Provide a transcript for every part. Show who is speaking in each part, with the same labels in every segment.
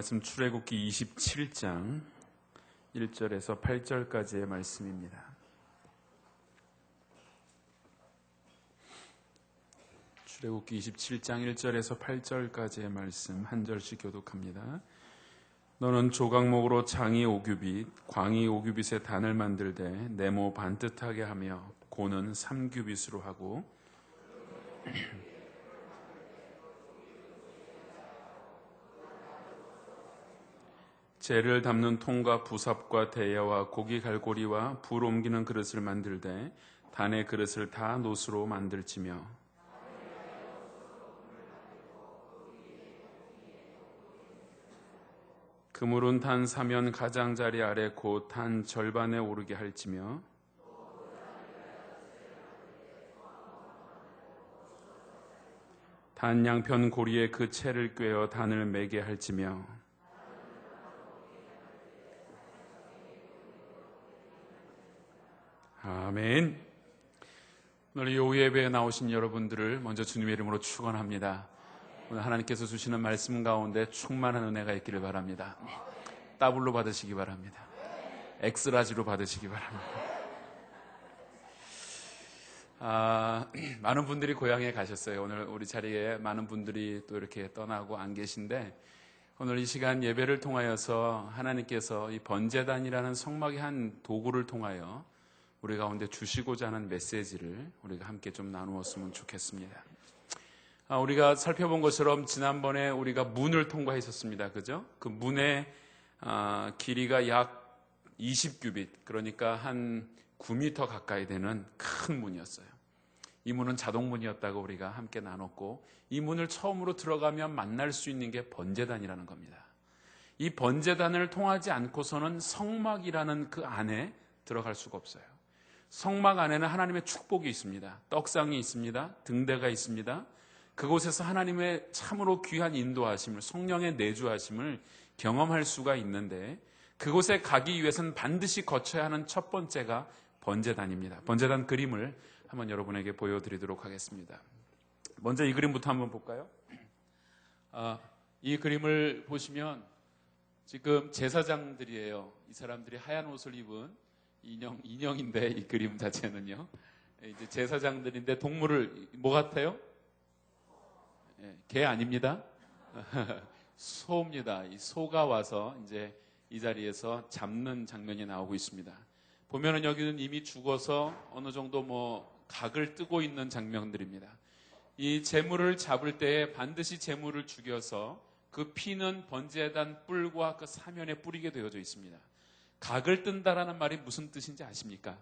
Speaker 1: 말씀 출애굽기 27장 1절에서 8절까지의 말씀입니다. 출애굽기 27장 1절에서 8절까지의 말씀 한 절씩 교독합니다. 너는 조각목으로 장이 5규빗, 광이 5규빗의 단을 만들되 네모 반듯하게 하며 고는 3규빗으로 하고 재를 담는 통과 부삽과 대야와 고기 갈고리와 불 옮기는 그릇을 만들되 단의 그릇을 다 노수로 만들지며 그물은 단 사면 가장자리 아래 곧 단 절반에 오르게 할지며 단 양편 고리에 그 채를 꿰어 단을 매게 할지며 아멘. 오늘 이 오후 예배에 나오신 여러분들을 먼저 주님의 이름으로 축원합니다. 오늘 하나님께서 주시는 말씀 가운데 충만한 은혜가 있기를 바랍니다. 더블로 받으시기 바랍니다. 엑스라지로 받으시기 바랍니다. 많은 분들이 고향에 가셨어요. 오늘 우리 자리에 많은 분들이 또 이렇게 떠나고 안 계신데 오늘 이 시간 예배를 통하여서 하나님께서 이 번제단이라는 성막의 한 도구를 통하여 우리 가운데 주시고자 하는 메시지를 우리가 함께 좀 나누었으면 좋겠습니다. 우리가 살펴본 것처럼 지난번에 우리가 문을 통과했었습니다. 그죠? 그 문의 길이가 약 20규빗, 그러니까 한 9m 가까이 되는 큰 문이었어요. 이 문은 자동문이었다고 우리가 함께 나눴고, 이 문을 처음으로 들어가면 만날 수 있는 게 번제단이라는 겁니다. 이 번제단을 통하지 않고서는 성막이라는 그 안에 들어갈 수가 없어요. 성막 안에는 하나님의 축복이 있습니다. 떡상이 있습니다. 등대가 있습니다. 그곳에서 하나님의 참으로 귀한 인도하심을, 성령의 내주하심을 경험할 수가 있는데, 그곳에 가기 위해서는 반드시 거쳐야 하는 첫 번째가 번제단입니다. 번제단 그림을 한번 여러분에게 보여드리도록 하겠습니다. 먼저 이 그림부터 한번 볼까요? 이 그림을 보시면 지금 제사장들이에요. 이 사람들이 하얀 옷을 입은 인형인데, 이 그림 자체는요. 이제 제사장들인데 동물을 뭐 같아요? 개 아닙니다. 소입니다. 이 소가 와서 이제 이 자리에서 잡는 장면이 나오고 있습니다. 보면은 여기는 이미 죽어서 어느 정도 각을 뜨고 있는 장면들입니다. 이 제물을 잡을 때에 반드시 제물을 죽여서 그 피는 번제단 뿔과 그 사면에 뿌리게 되어져 있습니다. 각을 뜬다라는 말이 무슨 뜻인지 아십니까?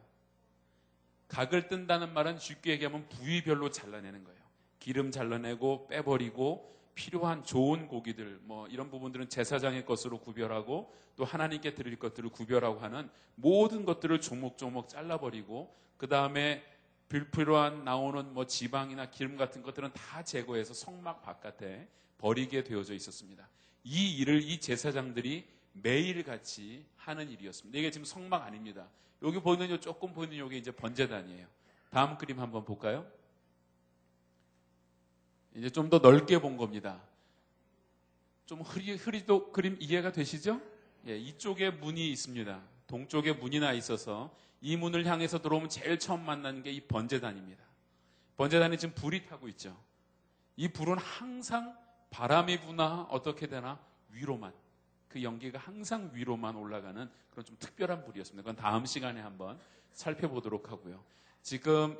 Speaker 1: 각을 뜬다는 말은 쉽게 얘기하면 부위별로 잘라내는 거예요. 기름 잘라내고 빼버리고 필요한 좋은 고기들, 이런 부분들은 제사장의 것으로 구별하고 또 하나님께 드릴 것들을 구별하고 하는 모든 것들을 조목조목 잘라버리고, 그 다음에 불필요한 나오는 지방이나 기름 같은 것들은 다 제거해서 성막 바깥에 버리게 되어져 있었습니다. 이 일을 이 제사장들이 매일같이 하는 일이었습니다. 이게 지금 성막 아닙니다. 여기 보이는 조금 보이는 이게 이제 번제단이에요. 다음 그림 한번 볼까요? 이제 좀 더 넓게 본 겁니다. 좀 흐리도 그림 이해가 되시죠? 이쪽에 문이 있습니다. 동쪽에 문이 나 있어서 이 문을 향해서 들어오면 제일 처음 만나는 게 이 번제단입니다. 번제단이 지금 불이 타고 있죠. 이 불은 항상 바람이 부나 어떻게 되나 위로만, 그 연기가 항상 위로만 올라가는 그런 좀 특별한 불이었습니다. 그건 다음 시간에 한번 살펴보도록 하고요. 지금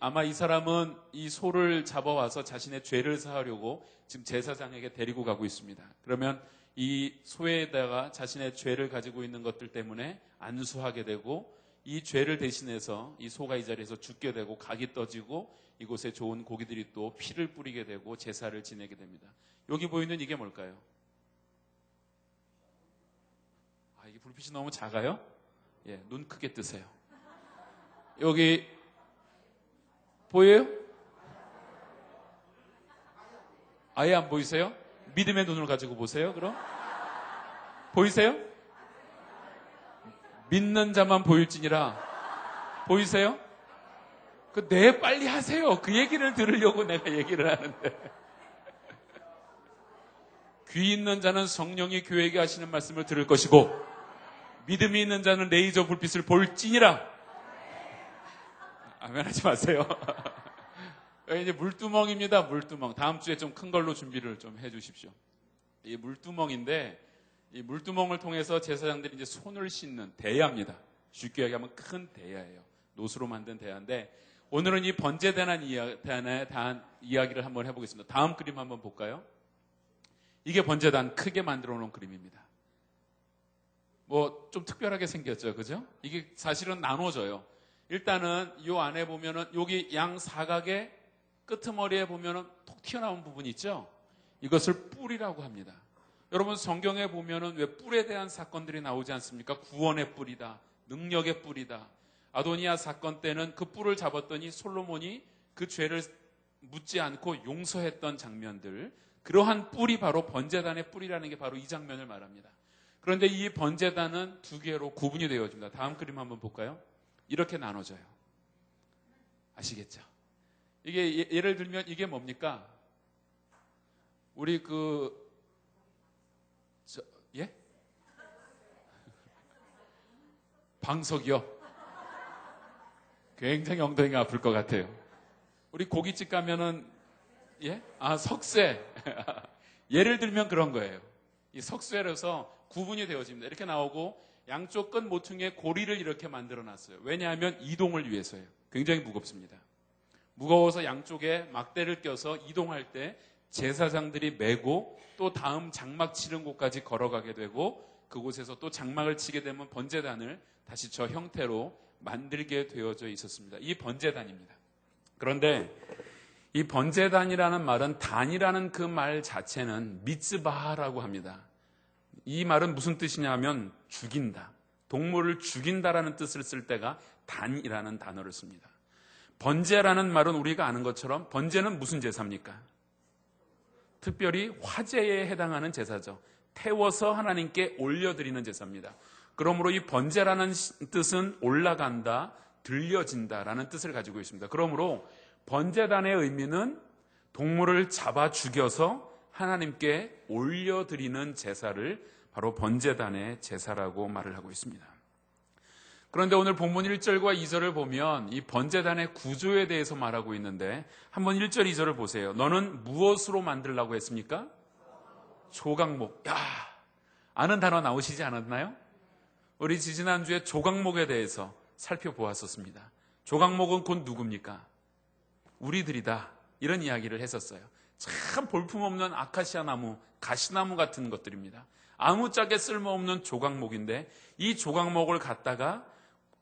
Speaker 1: 아마 이 사람은 이 소를 잡아와서 자신의 죄를 사하려고 지금 제사장에게 데리고 가고 있습니다. 그러면 이 소에다가 자신의 죄를 가지고 있는 것들 때문에 안수하게 되고, 이 죄를 대신해서 이 소가 이 자리에서 죽게 되고 각이 떠지고 이곳에 좋은 고기들이 또 피를 뿌리게 되고 제사를 지내게 됩니다. 여기 보이는 이게 뭘까요? 이게 불빛이 너무 작아요? 눈 크게 뜨세요. 여기 보여요? 아예 안 보이세요? 믿음의 눈을 가지고 보세요. 그럼 보이세요? 믿는 자만 보일지니라. 보이세요? 네, 빨리 하세요. 그 얘기를 들으려고 내가 얘기를 하는데 귀 있는 자는 성령이 교회에게 하시는 말씀을 들을 것이고 믿음이 있는 자는 레이저 불빛을 볼지니라. 아멘 하지 마세요. 이제 물두멍입니다. 물두멍. 다음 주에 좀 큰 걸로 준비를 좀 해주십시오. 이 물두멍인데 이 물두멍을 통해서 제사장들이 이제 손을 씻는 대야입니다. 쉽게 얘기하면 큰 대야예요. 노수로 만든 대야인데 오늘은 이 번제단에 대한 이야기를 한번 해보겠습니다. 다음 그림 한번 볼까요? 이게 번제단 크게 만들어 놓은 그림입니다. 뭐 좀 특별하게 생겼죠, 그죠? 이게 사실은 나눠져요. 일단은 이 안에 보면은 여기 양 사각의 끄트머리에 보면은 톡 튀어나온 부분이 있죠? 이것을 뿔이라고 합니다. 여러분 성경에 보면은 왜 뿔에 대한 사건들이 나오지 않습니까? 구원의 뿔이다, 능력의 뿔이다. 아도니아 사건 때는 그 뿔을 잡았더니 솔로몬이 그 죄를 묻지 않고 용서했던 장면들, 그러한 뿔이 바로 번제단의 뿔이라는 게 바로 이 장면을 말합니다. 그런데 이 번제단은 두 개로 구분이 되어집니다. 다음 그림 한번 볼까요? 이렇게 나눠져요. 아시겠죠? 이게 예를 들면 이게 뭡니까? 우리 예? 방석이요? 굉장히 엉덩이가 아플 것 같아요. 우리 고깃집 가면은 예? 석쇠. 예를 들면 그런 거예요. 이 석쇠로서 구분이 되어집니다. 이렇게 나오고 양쪽 끝 모퉁이에 고리를 이렇게 만들어 놨어요. 왜냐하면 이동을 위해서예요. 굉장히 무겁습니다. 무거워서 양쪽에 막대를 껴서 이동할 때 제사장들이 메고 또 다음 장막 치는 곳까지 걸어가게 되고 그곳에서 또 장막을 치게 되면 번제단을 다시 저 형태로 만들게 되어져 있었습니다. 이 번제단입니다. 그런데 이 번제단이라는 말은 단이라는 그 말 자체는 미츠바라고 합니다. 이 말은 무슨 뜻이냐면 죽인다. 동물을 죽인다라는 뜻을 쓸 때가 단이라는 단어를 씁니다. 번제라는 말은 우리가 아는 것처럼 번제는 무슨 제사입니까? 특별히 화제에 해당하는 제사죠. 태워서 하나님께 올려드리는 제사입니다. 그러므로 이 번제라는 뜻은 올라간다, 들려진다라는 뜻을 가지고 있습니다. 그러므로 번제단의 의미는 동물을 잡아 죽여서 하나님께 올려드리는 제사를 바로 번제단의 제사라고 말을 하고 있습니다. 그런데 오늘 본문 1절과 2절을 보면 이 번제단의 구조에 대해서 말하고 있는데 한번 1절, 2절을 보세요. 너는 무엇으로 만들라고 했습니까? 조각목. 야, 아는 단어 나오시지 않았나요? 우리 지지난주에 조각목에 대해서 살펴보았었습니다. 조각목은 곧 누굽니까? 우리들이다. 이런 이야기를 했었어요. 참 볼품없는 아카시아 나무, 가시나무 같은 것들입니다. 아무짝에 쓸모없는 조각목인데 이 조각목을 갖다가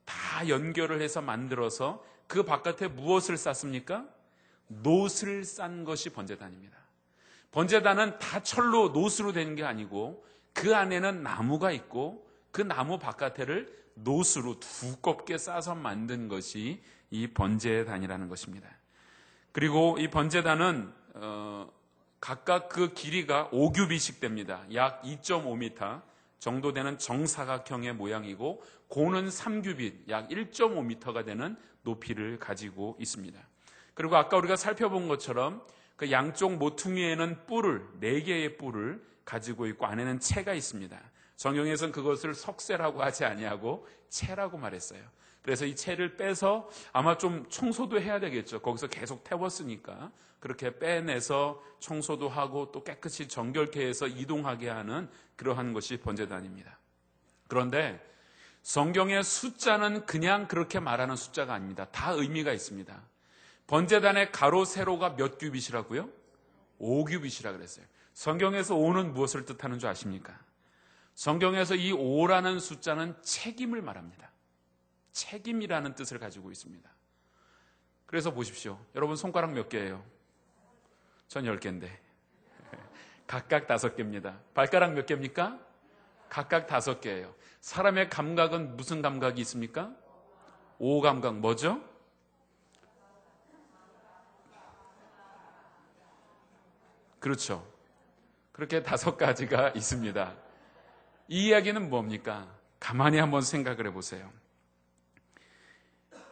Speaker 1: 다 연결을 해서 만들어서 그 바깥에 무엇을 쌌습니까? 놋을 싼 것이 번제단입니다. 번제단은 다 철로 놋으로 된 게 아니고 그 안에는 나무가 있고 그 나무 바깥에를 놋으로 두껍게 싸서 만든 것이 이 번제단이라는 것입니다. 그리고 이 번제단은 각각 그 길이가 5규빗씩 됩니다. 약 2.5m 정도 되는 정사각형의 모양이고 고는 3규빗, 약 1.5m가 되는 높이를 가지고 있습니다. 그리고 아까 우리가 살펴본 것처럼 그 양쪽 모퉁이에는 뿔을, 4개의 뿔을 가지고 있고 안에는 채가 있습니다. 성경에서는 그것을 석쇠라고 하지 아니하고 채라고 말했어요. 그래서 이 채를 빼서 아마 좀 청소도 해야 되겠죠. 거기서 계속 태웠으니까 그렇게 빼내서 청소도 하고 또 깨끗이 정결케 해서 이동하게 하는 그러한 것이 번제단입니다. 그런데 성경의 숫자는 그냥 그렇게 말하는 숫자가 아닙니다. 다 의미가 있습니다. 번제단의 가로 세로가 몇 규빗이라고요? 5규빗이라 그랬어요. 성경에서 5는 무엇을 뜻하는 줄 아십니까? 성경에서 이 5라는 숫자는 책임을 말합니다. 책임이라는 뜻을 가지고 있습니다. 그래서 보십시오. 여러분 손가락 몇 개예요? 전 10개인데 각각 5개입니다. 발가락 몇 개입니까? 각각 5개예요. 사람의 감각은 무슨 감각이 있습니까? 5감각 뭐죠? 그렇죠. 그렇게 5가지가 있습니다. 이 이야기는 뭡니까? 가만히 한번 생각을 해보세요.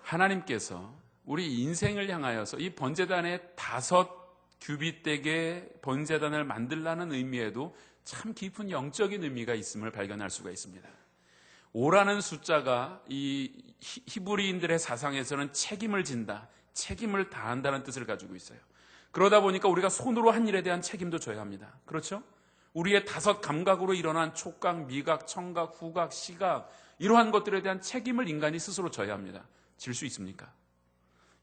Speaker 1: 하나님께서 우리 인생을 향하여서 이 번제단의 5 규빗되게 번제단을 만들라는 의미에도 참 깊은 영적인 의미가 있음을 발견할 수가 있습니다. 5라는 숫자가 이 히브리인들의 사상에서는 책임을 진다, 책임을 다한다는 뜻을 가지고 있어요. 그러다 보니까 우리가 손으로 한 일에 대한 책임도 져야 합니다. 그렇죠? 우리의 5 감각으로 일어난 촉각, 미각, 청각, 후각, 시각, 이러한 것들에 대한 책임을 인간이 스스로 져야 합니다. 질 수 있습니까?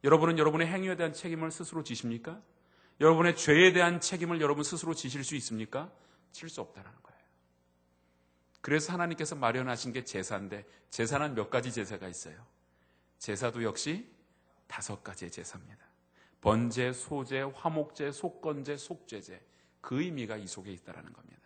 Speaker 1: 여러분은 여러분의 행위에 대한 책임을 스스로 지십니까? 여러분의 죄에 대한 책임을 여러분 스스로 지실 수 있습니까? 질 수 없다는 거예요. 그래서 하나님께서 마련하신 게 제사인데, 제사는 몇 가지 제사가 있어요? 제사도 역시 5가지의 제사입니다. 번제, 소제, 화목제, 속건제, 속죄제, 그 의미가 이 속에 있다는 겁니다.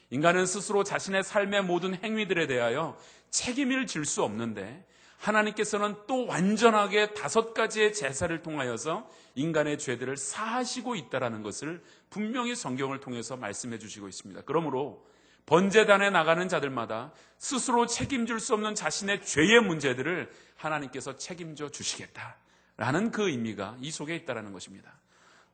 Speaker 1: 인간은 스스로 자신의 삶의 모든 행위들에 대하여 책임을 질 수 없는데, 하나님께서는 또 완전하게 5가지의 제사를 통하여서 인간의 죄들을 사하시고 있다는 것을 분명히 성경을 통해서 말씀해 주시고 있습니다. 그러므로 번제단에 나가는 자들마다 스스로 책임질 수 없는 자신의 죄의 문제들을 하나님께서 책임져 주시겠다라는 그 의미가 이 속에 있다는 것입니다.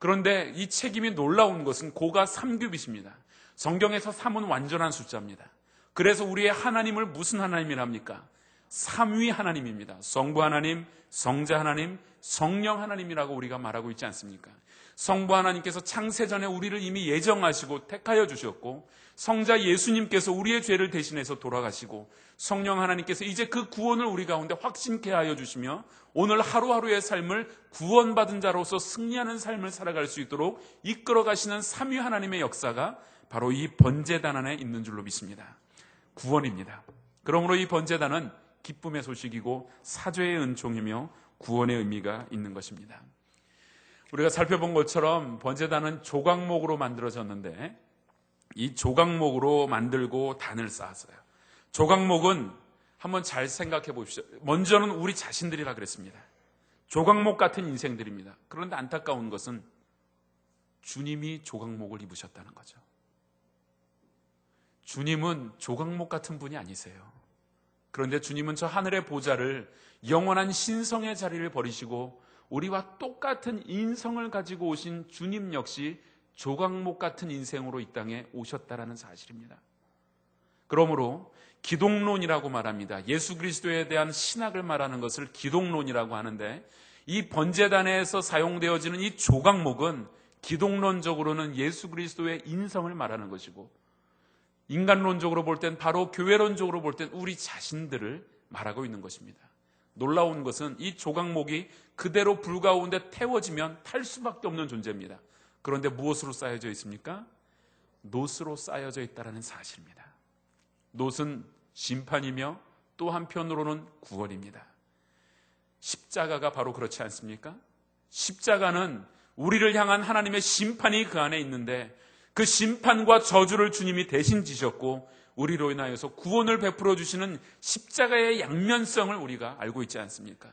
Speaker 1: 그런데 이 책임이 놀라운 것은 고가 3규빗입니다. 성경에서 3은 완전한 숫자입니다. 그래서 우리의 하나님을 무슨 하나님이랍니까? 3위 하나님입니다. 성부 하나님, 성자 하나님, 성령 하나님이라고 우리가 말하고 있지 않습니까? 성부 하나님께서 창세전에 우리를 이미 예정하시고 택하여 주셨고, 성자 예수님께서 우리의 죄를 대신해서 돌아가시고, 성령 하나님께서 이제 그 구원을 우리 가운데 확신케 하여 주시며 오늘 하루하루의 삶을 구원받은 자로서 승리하는 삶을 살아갈 수 있도록 이끌어 가시는 3위 하나님의 역사가 바로 이 번제단 안에 있는 줄로 믿습니다. 구원입니다. 그러므로 이 번제단은 기쁨의 소식이고 사죄의 은총이며 구원의 의미가 있는 것입니다. 우리가 살펴본 것처럼 번제단은 조각목으로 만들어졌는데, 이 조각목으로 만들고 단을 쌓았어요. 조각목은 한번 잘 생각해 보십시오. 먼저는 우리 자신들이라 그랬습니다. 조각목 같은 인생들입니다. 그런데 안타까운 것은 주님이 조각목을 입으셨다는 거죠. 주님은 조각목 같은 분이 아니세요. 그런데 주님은 저 하늘의 보좌를, 영원한 신성의 자리를 버리시고 우리와 똑같은 인성을 가지고 오신 주님 역시 조각목 같은 인생으로 이 땅에 오셨다라는 사실입니다. 그러므로 기독론이라고 말합니다. 예수 그리스도에 대한 신학을 말하는 것을 기독론이라고 하는데, 이 번제단에서 사용되어지는 이 조각목은 기독론적으로는 예수 그리스도의 인성을 말하는 것이고, 인간론적으로 볼 땐, 바로 교회론적으로 볼 땐 우리 자신들을 말하고 있는 것입니다. 놀라운 것은 이 조각목이 그대로 불 가운데 태워지면 탈 수밖에 없는 존재입니다. 그런데 무엇으로 쌓여져 있습니까? 놋으로 쌓여져 있다는 사실입니다. 놋은 심판이며 또 한편으로는 구원입니다. 십자가가 바로 그렇지 않습니까? 십자가는 우리를 향한 하나님의 심판이 그 안에 있는데, 그 심판과 저주를 주님이 대신 지셨고 우리로 인하여서 구원을 베풀어 주시는 십자가의 양면성을 우리가 알고 있지 않습니까?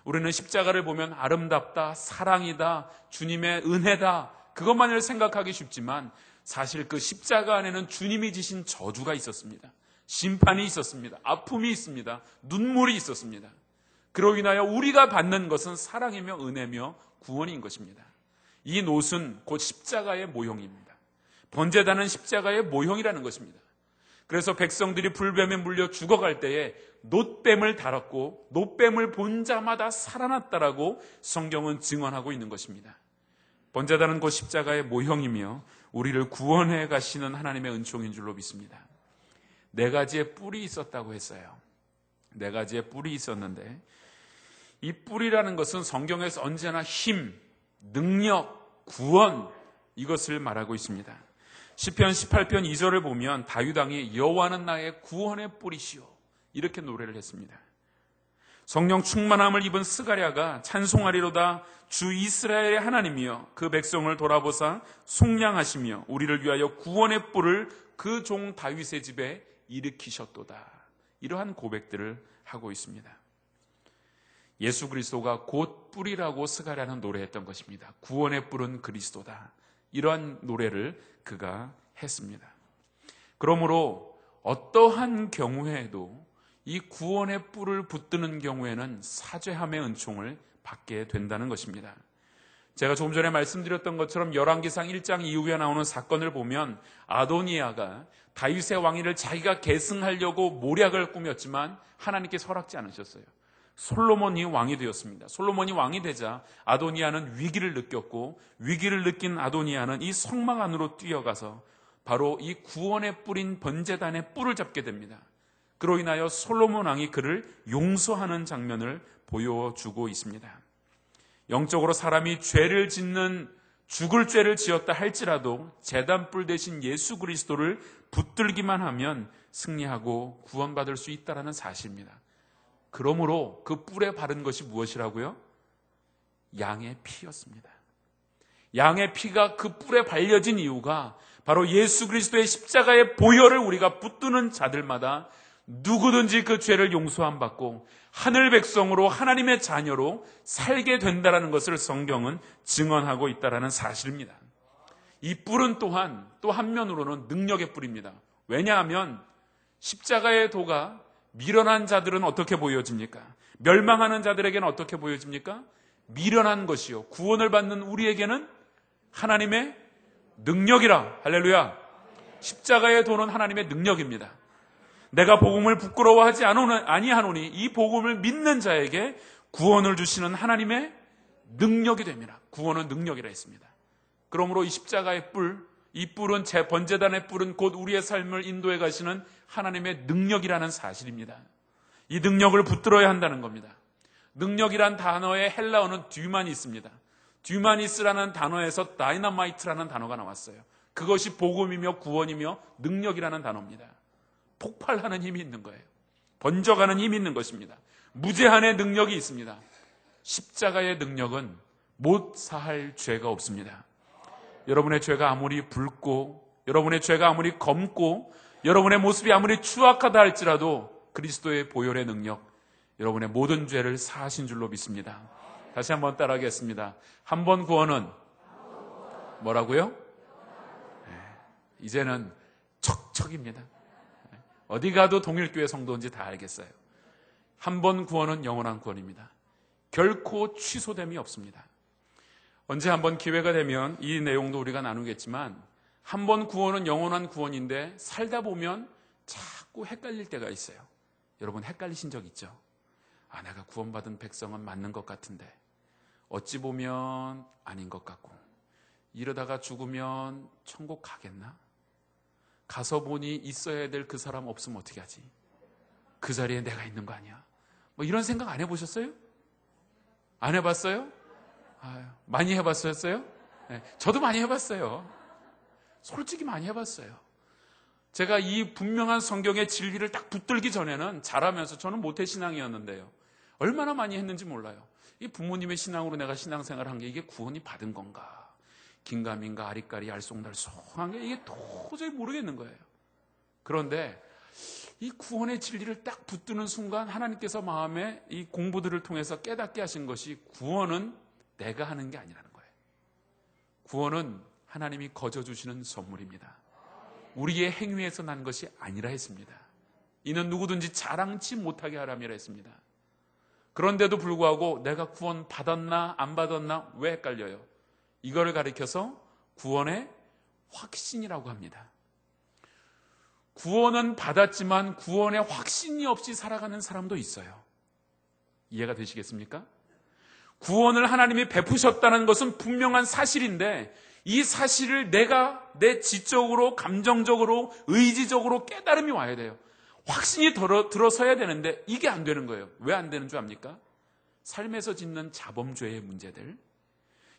Speaker 1: 우리는 십자가를 보면 아름답다, 사랑이다, 주님의 은혜다, 그것만을 생각하기 쉽지만 사실 그 십자가 안에는 주님이 지신 저주가 있었습니다. 심판이 있었습니다. 아픔이 있습니다. 눈물이 있었습니다. 그로 인하여 우리가 받는 것은 사랑이며 은혜며 구원인 것입니다. 이 놋은 곧 십자가의 모형입니다. 번제단은 십자가의 모형이라는 것입니다. 그래서 백성들이 불뱀에 물려 죽어갈 때에 놋뱀을 달았고 놋뱀을 본 자마다 살아났다라고 성경은 증언하고 있는 것입니다. 번제단은 곧 십자가의 모형이며 우리를 구원해 가시는 하나님의 은총인 줄로 믿습니다. 4가지의 뿔이 있었다고 했어요. 4가지의 뿔이 있었는데, 이 뿔이라는 것은 성경에서 언제나 힘, 능력, 구원, 이것을 말하고 있습니다. 시편 18편 2절을 보면 다윗 왕이 여호와는 나의 구원의 뿔이시오, 이렇게 노래를 했습니다. 성령 충만함을 입은 스가랴가 찬송하리로다. 주 이스라엘의 하나님이여 그 백성을 돌아보사 속량하시며 우리를 위하여 구원의 뿔을 그 종 다윗의 집에 일으키셨도다. 이러한 고백들을 하고 있습니다. 예수 그리스도가 곧 뿔이라고 스가랴는 노래했던 것입니다. 구원의 뿔은 그리스도다. 이러한 노래를 그가 했습니다. 그러므로 어떠한 경우에도 이 구원의 뿔을 붙드는 경우에는 사죄함의 은총을 받게 된다는 것입니다. 제가 조금 전에 말씀드렸던 것처럼 열왕기상 1장 이후에 나오는 사건을 보면 아도니아가 다윗의 왕위를 자기가 계승하려고 모략을 꾸몄지만 하나님께서 허락지 않으셨어요. 솔로몬이 왕이 되었습니다. 솔로몬이 왕이 되자 아도니아는 위기를 느꼈고, 위기를 느낀 아도니아는 이 성막 안으로 뛰어가서 바로 이 구원의 뿔인 번제단의 뿔을 잡게 됩니다. 그로 인하여 솔로몬 왕이 그를 용서하는 장면을 보여주고 있습니다. 영적으로 사람이 죄를 짓는, 죽을 죄를 지었다 할지라도 제단뿔 대신 예수 그리스도를 붙들기만 하면 승리하고 구원받을 수 있다는 사실입니다. 그러므로 그 뿔에 바른 것이 무엇이라고요? 양의 피였습니다. 양의 피가 그 뿔에 발려진 이유가 바로 예수 그리스도의 십자가의 보혈을 우리가 붙드는 자들마다 누구든지 그 죄를 용서함 받고 하늘 백성으로, 하나님의 자녀로 살게 된다는 것을 성경은 증언하고 있다는 사실입니다. 이 뿔은 또한 또 한면으로는 능력의 뿔입니다. 왜냐하면 십자가의 도가 미련한 자들은 어떻게 보여집니까? 멸망하는 자들에게는 어떻게 보여집니까? 미련한 것이요, 구원을 받는 우리에게는 하나님의 능력이라. 할렐루야. 십자가의 도는 하나님의 능력입니다. 내가 복음을 부끄러워하지 아니하노니 이 복음을 믿는 자에게 구원을 주시는 하나님의 능력이 됩니다. 구원은 능력이라 했습니다. 그러므로 이 십자가의 뿔, 이 뿔은, 제 번제단의 뿔은 곧 우리의 삶을 인도해 가시는 하나님의 능력이라는 사실입니다. 이 능력을 붙들어야 한다는 겁니다. 능력이란 단어의 헬라어는 듀마니스입니다. 듀마니스라는 단어에서 다이너마이트라는 단어가 나왔어요. 그것이 복음이며 구원이며 능력이라는 단어입니다. 폭발하는 힘이 있는 거예요. 번져가는 힘이 있는 것입니다. 무제한의 능력이 있습니다. 십자가의 능력은 못 사할 죄가 없습니다. 여러분의 죄가 아무리 붉고, 여러분의 죄가 아무리 검고, 여러분의 모습이 아무리 추악하다 할지라도 그리스도의 보혈의 능력, 여러분의 모든 죄를 사하신 줄로 믿습니다. 다시 한번 따라하겠습니다. 한 번 구원은 뭐라고요? 이제는 척척입니다. 어디 가도 동일교회 성도인지 다 알겠어요. 한 번 구원은 영원한 구원입니다. 결코 취소됨이 없습니다. 언제 한번 기회가 되면 이 내용도 우리가 나누겠지만, 한 번 구원은 영원한 구원인데 살다 보면 자꾸 헷갈릴 때가 있어요. 여러분 헷갈리신 적 있죠? 아, 내가 구원받은 백성은 맞는 것 같은데 어찌 보면 아닌 것 같고, 이러다가 죽으면 천국 가겠나? 가서 보니 있어야 될 그 사람 없으면 어떻게 하지? 그 자리에 내가 있는 거 아니야? 뭐 이런 생각 안 해보셨어요? 안 해봤어요? 많이 해봤어요? 네, 저도 많이 해봤어요. 솔직히 많이 해봤어요. 제가 이 분명한 성경의 진리를 딱 붙들기 전에는, 자라면서 저는 모태신앙이었는데요, 얼마나 많이 했는지 몰라요. 이 부모님의 신앙으로 내가 신앙생활을 한 게 이게 구원이 받은 건가? 긴가민가 아리까리 알쏭달쏭한 게 이게 도저히 모르겠는 거예요. 그런데 이 구원의 진리를 딱 붙드는 순간 하나님께서 마음에 이 공부들을 통해서 깨닫게 하신 것이, 구원은 내가 하는 게 아니라는 거예요. 구원은 하나님이 거저 주시는 선물입니다. 우리의 행위에서 난 것이 아니라 했습니다. 이는 누구든지 자랑치 못하게 하람이라 했습니다. 그런데도 불구하고 내가 구원 받았나 안 받았나 왜 헷갈려요? 이거를 가리켜서 구원의 확신이라고 합니다. 구원은 받았지만 구원의 확신이 없이 살아가는 사람도 있어요. 이해가 되시겠습니까? 구원을 하나님이 베푸셨다는 것은 분명한 사실인데, 이 사실을 내가 내 지적으로, 감정적으로, 의지적으로 깨달음이 와야 돼요. 확신이 들어서야 되는데 이게 안 되는 거예요. 왜 안 되는 줄 압니까? 삶에서 짓는 자범죄의 문제들,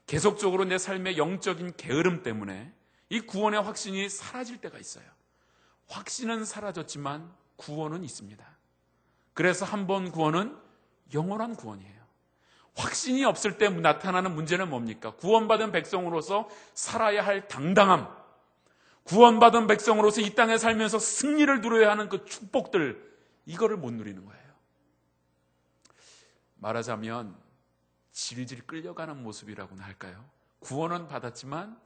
Speaker 1: 계속적으로 내 삶의 영적인 게으름 때문에 이 구원의 확신이 사라질 때가 있어요. 확신은 사라졌지만 구원은 있습니다. 그래서 한 번 구원은 영원한 구원이에요. 확신이 없을 때 나타나는 문제는 뭡니까? 구원받은 백성으로서 살아야 할 당당함, 구원받은 백성으로서 이 땅에 살면서 승리를 누려야 하는 그 축복들, 이거를 못 누리는 거예요. 말하자면 질질 끌려가는 모습이라고나 할까요? 구원은 받았지만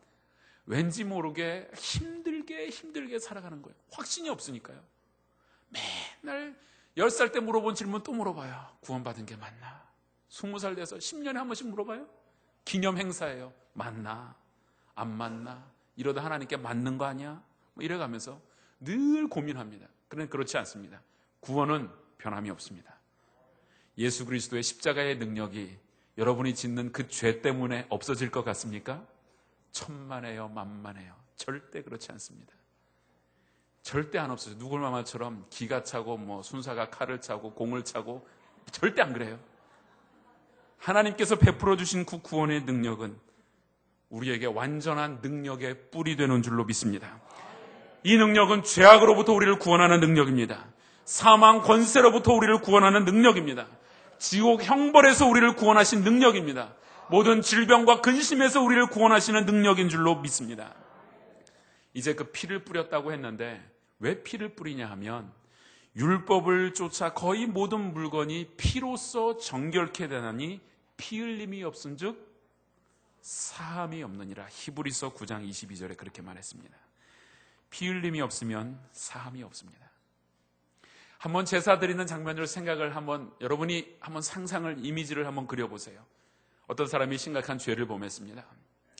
Speaker 1: 왠지 모르게 힘들게 살아가는 거예요. 확신이 없으니까요. 맨날 10살 때 물어본 질문 또 물어봐요. 구원받은 게 맞나? 20살 돼서 10년에 한 번씩 물어봐요. 기념 행사예요. 맞나? 안 맞나? 이러다 하나님께 맞는 거 아니야? 뭐 이래가면서 늘 고민합니다. 그런데 그렇지 않습니다. 구원은 변함이 없습니다. 예수 그리스도의 십자가의 능력이 여러분이 짓는 그 죄 때문에 없어질 것 같습니까? 천만에요, 만만에요. 절대 그렇지 않습니다. 절대 안 없어요. 누굴 말처럼 기가 차고 뭐 순사가 칼을 차고 공을 차고 절대 안 그래요. 하나님께서 베풀어 주신 그 구원의 능력은 우리에게 완전한 능력의 뿌리 되는 줄로 믿습니다. 이 능력은 죄악으로부터 우리를 구원하는 능력입니다. 사망 권세로부터 우리를 구원하는 능력입니다. 지옥 형벌에서 우리를 구원하신 능력입니다. 모든 질병과 근심에서 우리를 구원하시는 능력인 줄로 믿습니다. 이제 그 피를 뿌렸다고 했는데 왜 피를 뿌리냐 하면 율법을 쫓아 거의 모든 물건이 피로써 정결케 되나니 피 흘림이 없은즉 사함이 없느니라. 히브리서 9장 22절에 그렇게 말했습니다. 피 흘림이 없으면 사함이 없습니다. 한번 제사 드리는 장면을 여러분이 한번 상상을 이미지를 한번 그려보세요. 어떤 사람이 심각한 죄를 범했습니다.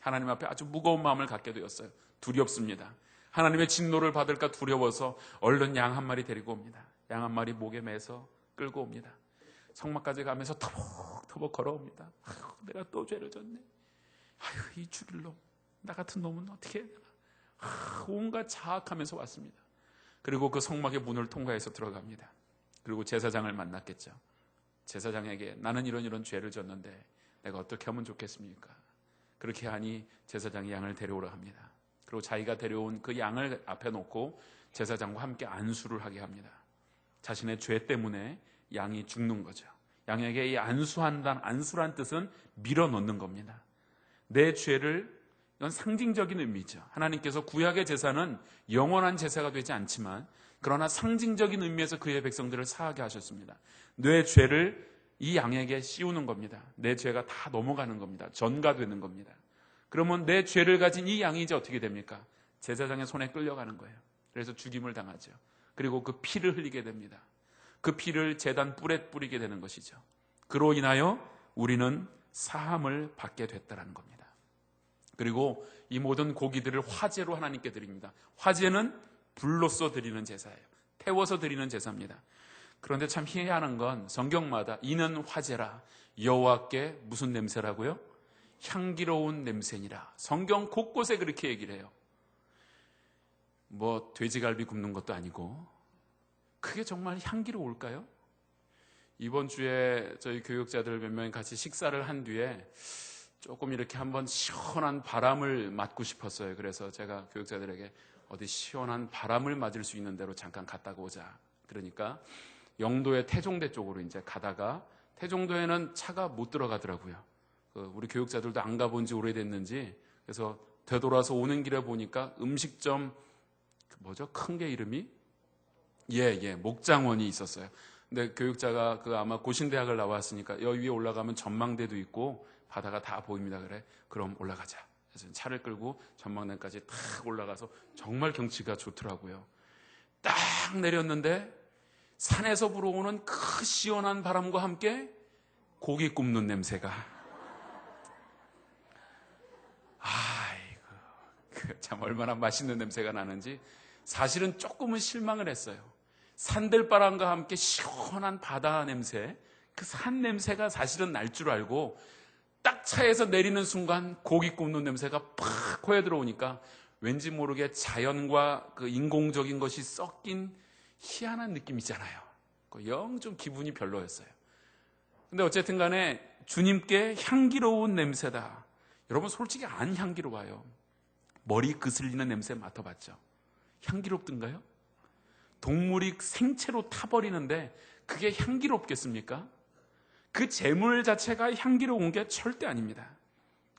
Speaker 1: 하나님 앞에 아주 무거운 마음을 갖게 되었어요. 두렵습니다. 하나님의 진노를 받을까 두려워서 얼른 양 한 마리 데리고 옵니다. 양 한 마리 목에 매서 끌고 옵니다. 성막까지 가면서 터벅터벅 걸어옵니다. 내가 또 죄를 졌네. 이 죽일 놈, 나 같은 놈은 어떻게 해야 되나. 온갖 자학하면서 왔습니다. 그리고 그 성막의 문을 통과해서 들어갑니다. 그리고 제사장을 만났겠죠. 제사장에게 나는 이런 죄를 졌는데 내가 어떻게 하면 좋겠습니까? 그렇게 하니 제사장이 양을 데려오라 합니다. 그리고 자기가 데려온 그 양을 앞에 놓고 제사장과 함께 안수를 하게 합니다. 자신의 죄 때문에 양이 죽는 거죠. 양에게 이 안수란 뜻은 밀어넣는 겁니다. 내 죄를, 이건 상징적인 의미죠. 하나님께서 구약의 제사는 영원한 제사가 되지 않지만 그러나 상징적인 의미에서 그의 백성들을 사하게 하셨습니다. 내 죄를 이 양에게 씌우는 겁니다. 내 죄가 다 넘어가는 겁니다. 전가되는 겁니다. 그러면 내 죄를 가진 이 양이 이제 어떻게 됩니까? 제사장의 손에 끌려가는 거예요. 그래서 죽임을 당하죠. 그리고 그 피를 흘리게 됩니다. 그 피를 제단 뿔에 뿌리게 되는 것이죠. 그로 인하여 우리는 사함을 받게 됐다는 겁니다. 그리고 이 모든 고기들을 화제로 하나님께 드립니다. 화제는 불로써 드리는 제사예요. 태워서 드리는 제사입니다. 그런데 참 희한한 건 성경마다 이는 화제라 여호와께 무슨 냄새라고요? 향기로운 냄새니라. 성경 곳곳에 그렇게 얘기를 해요. 뭐 돼지갈비 굽는 것도 아니고 그게 정말 향기로울까요? 이번 주에 저희 교육자들 몇 명이 같이 식사를 한 뒤에 조금 이렇게 한번 시원한 바람을 맞고 싶었어요. 그래서 제가 교육자들에게 어디 시원한 바람을 맞을 수 있는 데로 잠깐 갔다가 오자. 그러니까 영도의 태종대 쪽으로 이제 가다가 태종도에는 차가 못 들어가더라고요. 우리 교육자들도 안 가본 지 오래됐는지 그래서 되돌아서 오는 길에 보니까 음식점 큰 게 이름이 목장원이 있었어요. 근데 교육자가 아마 고신대학을 나왔으니까 여기 위에 올라가면 전망대도 있고 바다가 다 보입니다. 그래 그럼 올라가자. 그래서 차를 끌고 전망대까지 탁 올라가서 정말 경치가 좋더라고요. 딱 내렸는데 산에서 불어오는 그 시원한 바람과 함께 고기 굽는 냄새가 참 얼마나 맛있는 냄새가 나는지 사실은 조금은 실망을 했어요. 산들바람과 함께 시원한 바다 냄새, 그 산 냄새가 사실은 날 줄 알고 딱 차에서 내리는 순간 고기 굽는 냄새가 팍 코에 들어오니까 왠지 모르게 자연과 그 인공적인 것이 섞인 희한한 느낌이잖아요. 영 좀 기분이 별로였어요. 근데 어쨌든 간에 주님께 향기로운 냄새다. 여러분 솔직히 안 향기로워요. 머리 그슬리는 냄새 맡아봤죠? 향기롭던가요? 동물이 생채로 타버리는데 그게 향기롭겠습니까? 그 재물 자체가 향기로운 게 절대 아닙니다.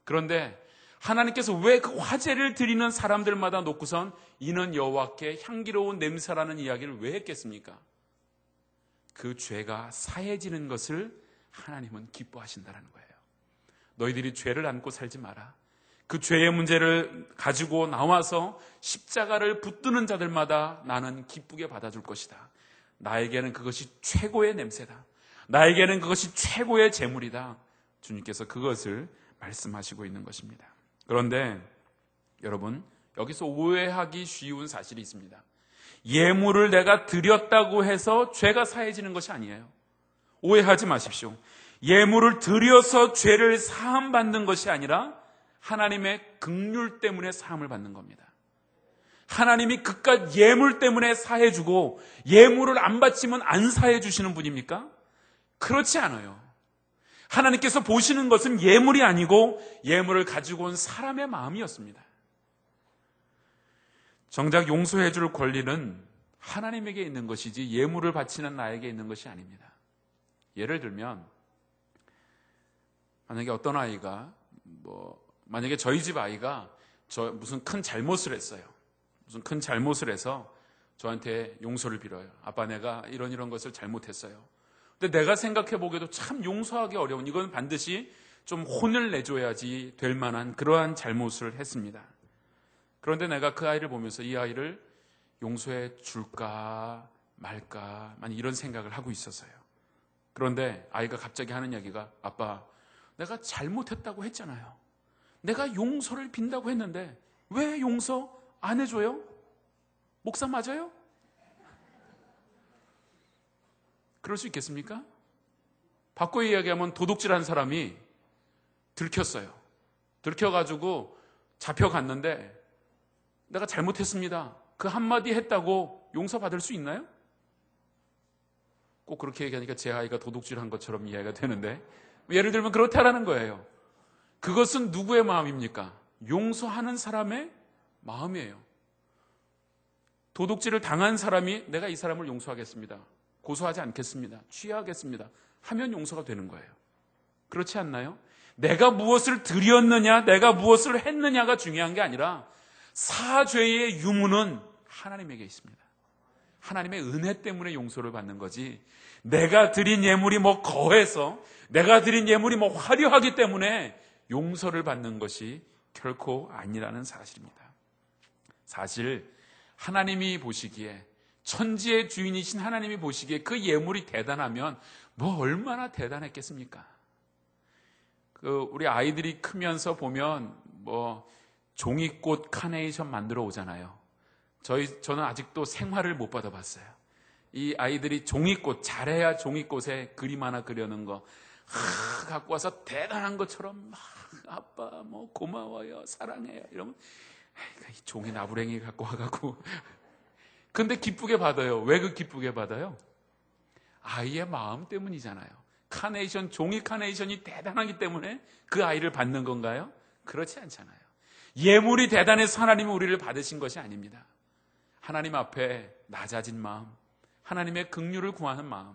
Speaker 1: 그런데 하나님께서 왜 그 화제를 드리는 사람들마다 놓고선 이는 여호와께 향기로운 냄새라는 이야기를 왜 했겠습니까? 그 죄가 사해지는 것을 하나님은 기뻐하신다는 거예요. 너희들이 죄를 안고 살지 마라. 그 죄의 문제를 가지고 나와서 십자가를 붙드는 자들마다 나는 기쁘게 받아줄 것이다. 나에게는 그것이 최고의 냄새다. 나에게는 그것이 최고의 재물이다. 주님께서 그것을 말씀하시고 있는 것입니다. 그런데 여러분, 여기서 오해하기 쉬운 사실이 있습니다. 예물을 내가 드렸다고 해서 죄가 사해지는 것이 아니에요. 오해하지 마십시오. 예물을 드려서 죄를 사함받는 것이 아니라 하나님의 긍휼 때문에 사함을 받는 겁니다. 하나님이 그깟 예물 때문에 사해주고 예물을 안 바치면 안 사해주시는 분입니까? 그렇지 않아요. 하나님께서 보시는 것은 예물이 아니고 예물을 가지고 온 사람의 마음이었습니다. 정작 용서해 줄 권리는 하나님에게 있는 것이지 예물을 바치는 나에게 있는 것이 아닙니다. 예를 들면 만약에 어떤 아이가 만약에 저희 집 아이가 무슨 큰 잘못을 했어요. 무슨 큰 잘못을 해서 저한테 용서를 빌어요. 아빠, 내가 이런 것을 잘못했어요. 근데 내가 생각해 보기에도 참 용서하기 어려운, 이건 반드시 좀 혼을 내줘야지 될 만한 그러한 잘못을 했습니다. 그런데 내가 그 아이를 보면서 이 아이를 용서해 줄까 말까 이런 생각을 하고 있었어요. 그런데 아이가 갑자기 하는 이야기가, 아빠, 내가 잘못했다고 했잖아요. 내가 용서를 빈다고 했는데 왜 용서 안 해줘요? 목사 맞아요? 그럴 수 있겠습니까? 바꿔 이야기하면 도둑질한 사람이 들켰어요. 들켜가지고 잡혀갔는데 내가 잘못했습니다, 그 한마디 했다고 용서받을 수 있나요? 꼭 그렇게 얘기하니까 제 아이가 도둑질한 것처럼 이해가 되는데, 예를 들면 그렇다라는 거예요. 그것은 누구의 마음입니까? 용서하는 사람의 마음이에요. 도둑질을 당한 사람이 내가 이 사람을 용서하겠습니다, 고소하지 않겠습니다, 취하하겠습니다 하면 용서가 되는 거예요. 그렇지 않나요? 내가 무엇을 드렸느냐, 내가 무엇을 했느냐가 중요한 게 아니라 사죄의 유무는 하나님에게 있습니다. 하나님의 은혜 때문에 용서를 받는 거지, 내가 드린 예물이 거해서, 내가 드린 예물이 화려하기 때문에 용서를 받는 것이 결코 아니라는 사실입니다. 사실 하나님이 보시기에, 천지의 주인이신 하나님이 보시기에 그 예물이 대단하면 얼마나 대단했겠습니까? 우리 아이들이 크면서 보면 종이꽃 카네이션 만들어 오잖아요. 저는 아직도 생화를 못 받아봤어요. 이 아이들이 종이꽃, 잘해야 종이꽃에 그림 하나 그려는 거 갖고 와서 대단한 것처럼 아빠 고마워요, 사랑해요 이러면 이 종이 나부랭이 갖고 와가지고 근데 기쁘게 받아요. 왜 그 기쁘게 받아요? 아이의 마음 때문이잖아요. 카네이션, 종이 카네이션이 대단하기 때문에 그 아이를 받는 건가요? 그렇지 않잖아요. 예물이 대단해서 하나님이 우리를 받으신 것이 아닙니다. 하나님 앞에 낮아진 마음, 하나님의 긍휼을 구하는 마음,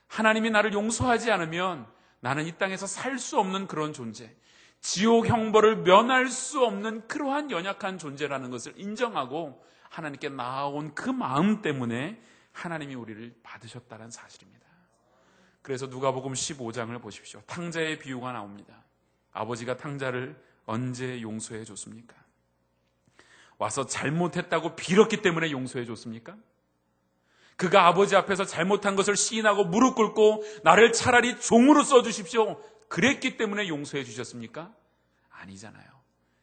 Speaker 1: 하나님이 나를 용서하지 않으면 나는 이 땅에서 살 수 없는 그런 존재, 지옥 형벌을 면할 수 없는 그러한 연약한 존재라는 것을 인정하고 하나님께 나아온 그 마음 때문에 하나님이 우리를 받으셨다는 사실입니다. 그래서 누가복음 15장을 보십시오. 탕자의 비유가 나옵니다. 아버지가 탕자를 언제 용서해 줬습니까? 와서 잘못했다고 빌었기 때문에 용서해 줬습니까? 그가 아버지 앞에서 잘못한 것을 시인하고 무릎 꿇고 나를 차라리 종으로 써주십시오, 그랬기 때문에 용서해 주셨습니까? 아니잖아요.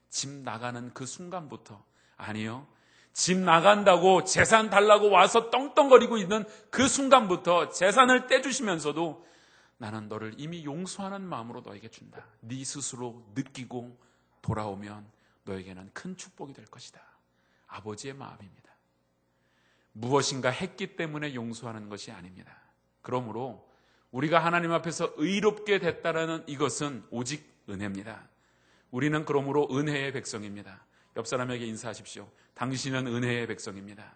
Speaker 1: 집 나가는 그 순간부터, 아니요, 집 나간다고 재산 달라고 와서 떵떵거리고 있는 그 순간부터 재산을 떼주시면서도 나는 너를 이미 용서하는 마음으로 너에게 준다. 네 스스로 느끼고 돌아오면 너에게는 큰 축복이 될 것이다. 아버지의 마음입니다. 무엇인가 했기 때문에 용서하는 것이 아닙니다. 그러므로 우리가 하나님 앞에서 의롭게 됐다라는 이것은 오직 은혜입니다. 우리는 그러므로 은혜의 백성입니다. 옆 사람에게 인사하십시오. 당신은 은혜의 백성입니다.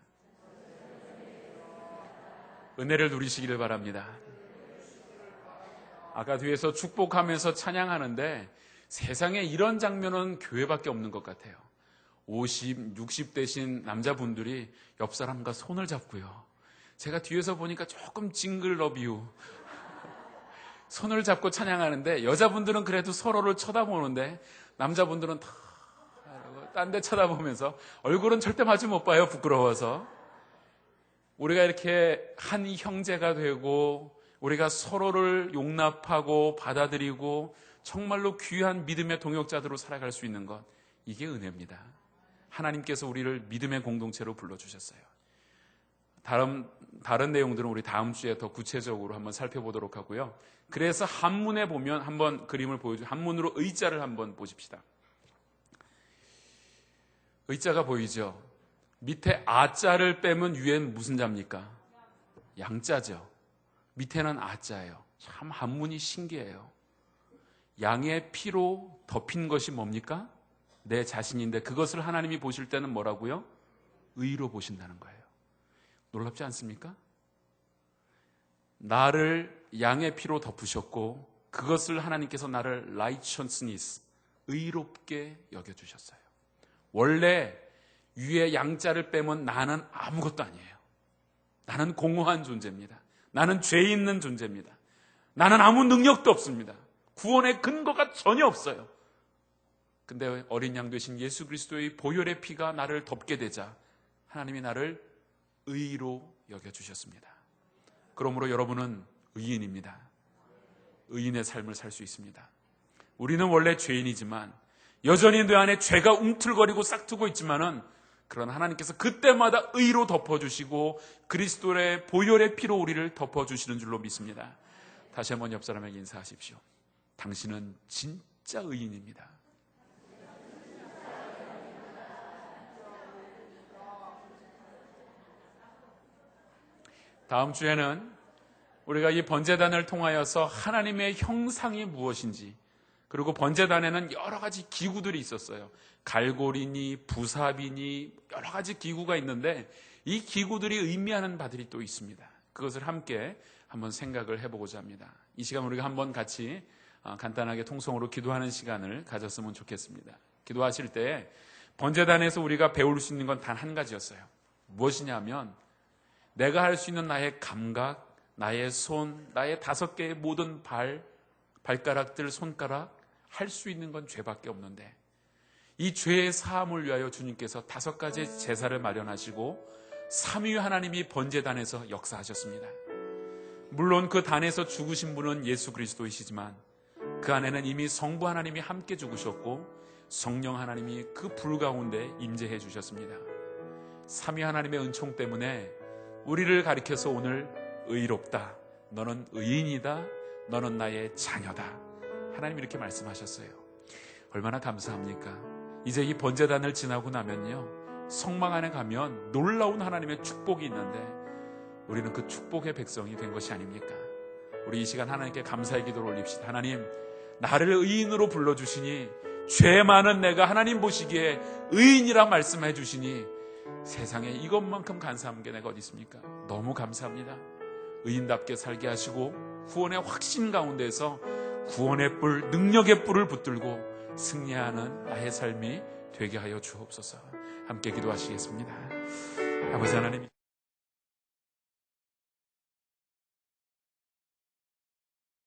Speaker 1: 은혜를 누리시기를 바랍니다. 아까 뒤에서 축복하면서 찬양하는데 세상에 이런 장면은 교회밖에 없는 것 같아요. 50, 60 되신 남자분들이 옆 사람과 손을 잡고요. 제가 뒤에서 보니까 조금 징글러비우 손을 잡고 찬양하는데, 여자분들은 그래도 서로를 쳐다보는데 남자분들은 다 딴 데 쳐다보면서 얼굴은 절대 마주 못 봐요, 부끄러워서. 우리가 이렇게 한 형제가 되고 우리가 서로를 용납하고 받아들이고 정말로 귀한 믿음의 동역자들로 살아갈 수 있는 것, 이게 은혜입니다. 하나님께서 우리를 믿음의 공동체로 불러주셨어요. 다른 내용들은 우리 다음 주에 더 구체적으로 한번 살펴보도록 하고요. 그래서 한문에 보면 한번 그림을 보여주죠. 한문으로 의자를 한번 보십시다. 의자가 보이죠? 밑에 아자를 빼면 위엔 무슨 자입니까? 양자죠. 밑에는 아자예요. 참 한문이 신기해요. 양의 피로 덮인 것이 뭡니까? 내 자신인데 그것을 하나님이 보실 때는 뭐라고요? 의로 보신다는 거예요. 놀랍지 않습니까? 나를 양의 피로 덮으셨고 그것을 하나님께서 나를 righteousness, 의롭게 여겨주셨어요. 원래 위에 양자를 빼면 나는 아무것도 아니에요. 나는 공허한 존재입니다. 나는 죄 있는 존재입니다. 나는 아무 능력도 없습니다. 구원의 근거가 전혀 없어요. 근데 어린 양 되신 예수 그리스도의 보혈의 피가 나를 덮게 되자 하나님이 나를 의로 여겨주셨습니다. 그러므로 여러분은 의인입니다. 의인의 삶을 살 수 있습니다. 우리는 원래 죄인이지만 여전히 내 안에 죄가 움틀거리고 싹트고 있지만은 그러나 하나님께서 그때마다 의로 덮어주시고 그리스도의 보혈의 피로 우리를 덮어주시는 줄로 믿습니다. 다시 한번 옆 사람에게 인사하십시오. 당신은 진짜 의인입니다. 다음 주에는 우리가 이 번제단을 통하여서 하나님의 형상이 무엇인지, 그리고 번제단에는 여러 가지 기구들이 있었어요. 갈고리니 부삽이니 여러 가지 기구가 있는데 이 기구들이 의미하는 바들이 또 있습니다. 그것을 함께 한번 생각을 해보고자 합니다. 이 시간 우리가 한번 같이 간단하게 통성으로 기도하는 시간을 가졌으면 좋겠습니다. 기도하실 때 번제단에서 우리가 배울 수 있는 건 단 한 가지였어요. 무엇이냐면 내가 할 수 있는 나의 감각, 나의 손, 나의 5개의 모든 발가락들, 손가락 할 수 있는 건 죄밖에 없는데 이 죄의 사함을 위하여 주님께서 5가지 제사를 마련하시고 삼위 하나님이 번제단에서 역사하셨습니다. 물론 그 단에서 죽으신 분은 예수 그리스도이시지만 그 안에는 이미 성부 하나님이 함께 죽으셨고 성령 하나님이 그 불 가운데 임재해 주셨습니다. 삼위 하나님의 은총 때문에 우리를 가리켜서 오늘 의롭다, 너는 의인이다, 너는 나의 자녀다, 하나님 이렇게 말씀하셨어요. 얼마나 감사합니까? 이제 이 번제단을 지나고 나면요, 성막 안에 가면 놀라운 하나님의 축복이 있는데 우리는 그 축복의 백성이 된 것이 아닙니까? 우리 이 시간 하나님께 감사의 기도를 올립시다. 하나님, 나를 의인으로 불러주시니 죄 많은 내가 하나님 보시기에 의인이라 말씀해 주시니 세상에 이것만큼 감사한 게 내가 어디 있습니까? 너무 감사합니다. 의인답게 살게 하시고 구원의 확신 가운데서 구원의 뿔, 능력의 뿔을 붙들고 승리하는 나의 삶이 되게 하여 주옵소서. 함께 기도하시겠습니다. 아버지 하나님,